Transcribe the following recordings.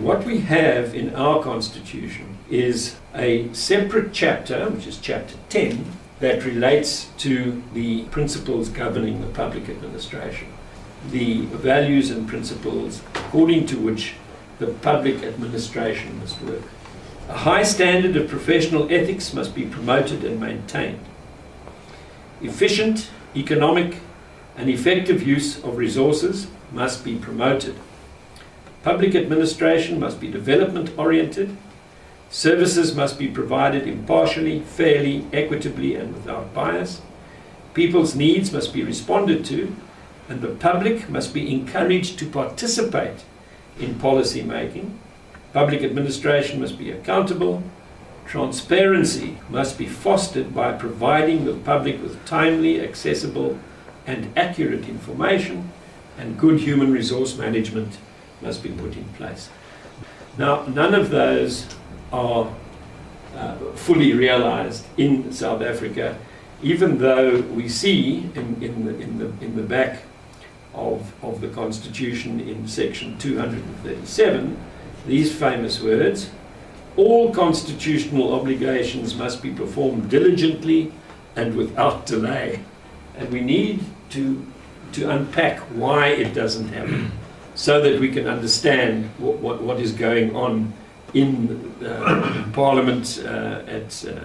what we have in our Constitution is a separate chapter, which is chapter 10, that relates to the principles governing the public administration, the values and principles according to which the public administration must work. A high standard of professional ethics must be promoted and maintained. Efficient, economic, and effective use of resources must be promoted. Public administration must be development-oriented. Services must be provided impartially, fairly, equitably, and without bias. People's needs must be responded to, and the public must be encouraged to participate in policy making. Public administration must be accountable. Transparency must be fostered by providing the public with timely, accessible, and accurate information, and good human resource management must be put in place. Now, none of those are fully realized in South Africa, even though we see in the back of the Constitution in section 237 these famous words: all constitutional obligations must be performed diligently and without delay. And we need to unpack why it doesn't happen, so that we can understand what is going on in Parliament at the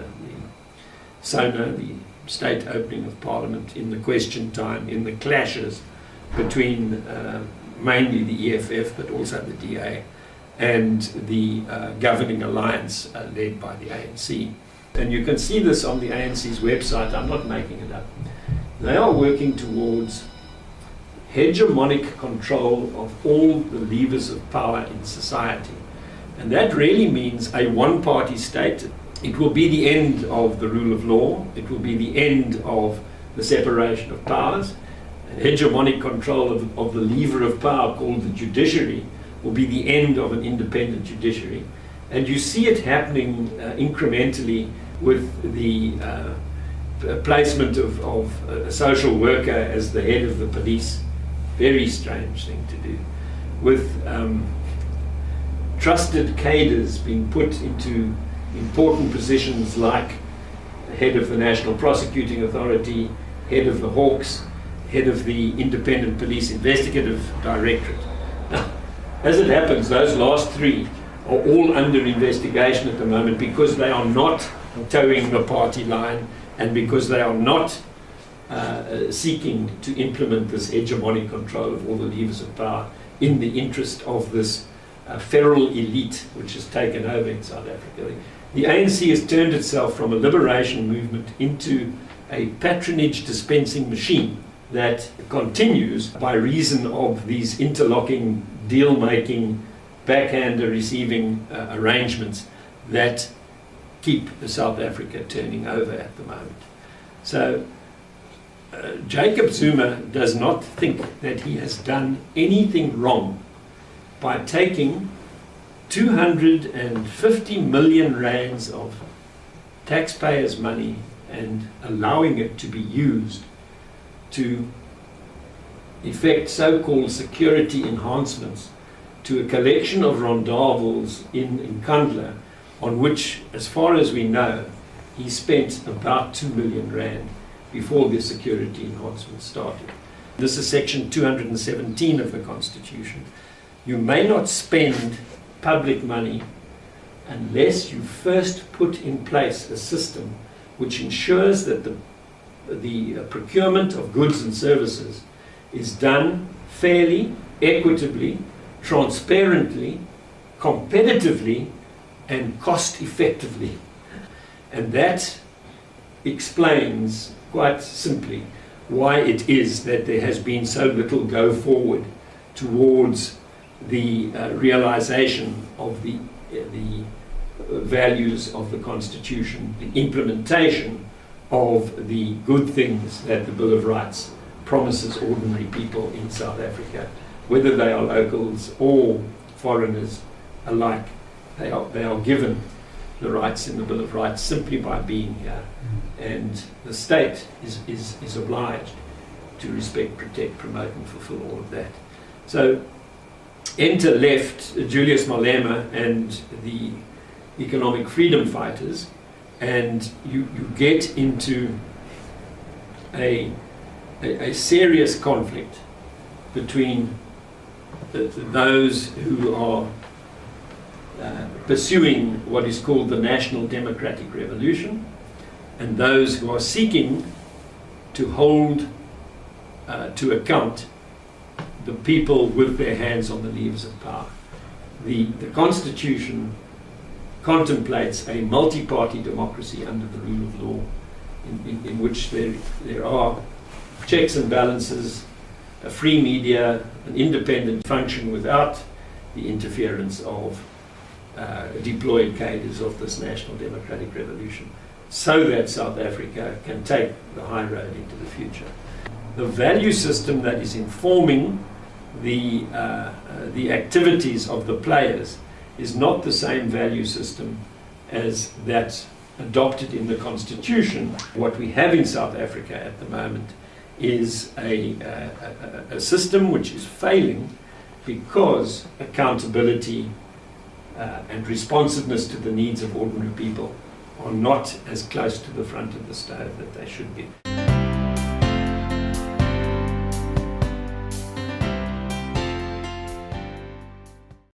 SONA, the state opening of Parliament, in the question time, in the clashes between mainly the EFF but also the DA and the governing alliance led by the ANC. And you can see this on the ANC's website. I'm not making it up. They are working towards hegemonic control of all the levers of power in society. And that really means a one-party state. It will be the end of the rule of law. It will be the end of the separation of powers. And hegemonic control of the lever of power called the judiciary will be the end of an independent judiciary. And you see it happening incrementally with the placement of a social worker as the head of the police. Very strange thing to do. With trusted cadres being put into important positions like head of the National Prosecuting Authority, head of the Hawks, head of the Independent Police Investigative Directorate. Now, as it happens, those last three are all under investigation at the moment because they are not towing the party line and because they are not seeking to implement this hegemonic control of all the levers of power in the interest of this feral elite which has taken over in South Africa. The ANC has turned itself from a liberation movement into a patronage dispensing machine that continues by reason of these interlocking, deal-making, backhander receiving arrangements that keep South Africa turning over at the moment. So Jacob Zuma does not think that he has done anything wrong by taking 250 million rands of taxpayers' money and allowing it to be used to effect so-called security enhancements to a collection of rondavels in Kgotla, on which, as far as we know, he spent about 2 million rand before the security enhancements started. This is section 217 of the Constitution. You may not spend public money unless you first put in place a system which ensures that the procurement of goods and services is done fairly, equitably, transparently, competitively, and cost effectively. And that explains quite simply why it is that there has been so little go forward towards the realization of the values of the Constitution, the implementation of the good things that the Bill of Rights promises ordinary people in South Africa, whether they are locals or foreigners alike. They are given the rights in the Bill of Rights simply by being here, and the state is obliged to respect, protect, promote and fulfill all of that. So enter left Julius Malema and the economic freedom fighters, and you get into a serious conflict between those who are pursuing what is called the National Democratic Revolution and those who are seeking to hold to account the people with their hands on the levers of power. The Constitution contemplates a multi-party democracy under the rule of law, in which there are checks and balances, a free media, an independent function without the interference of deployed cadres of this National Democratic Revolution, so that South Africa can take the high road into the future. The value system that is informing the activities of the players is not the same value system as that adopted in the Constitution. What we have in South Africa at the moment is a system which is failing because accountability and responsiveness to the needs of ordinary people are not as close to the front of the stove that they should be.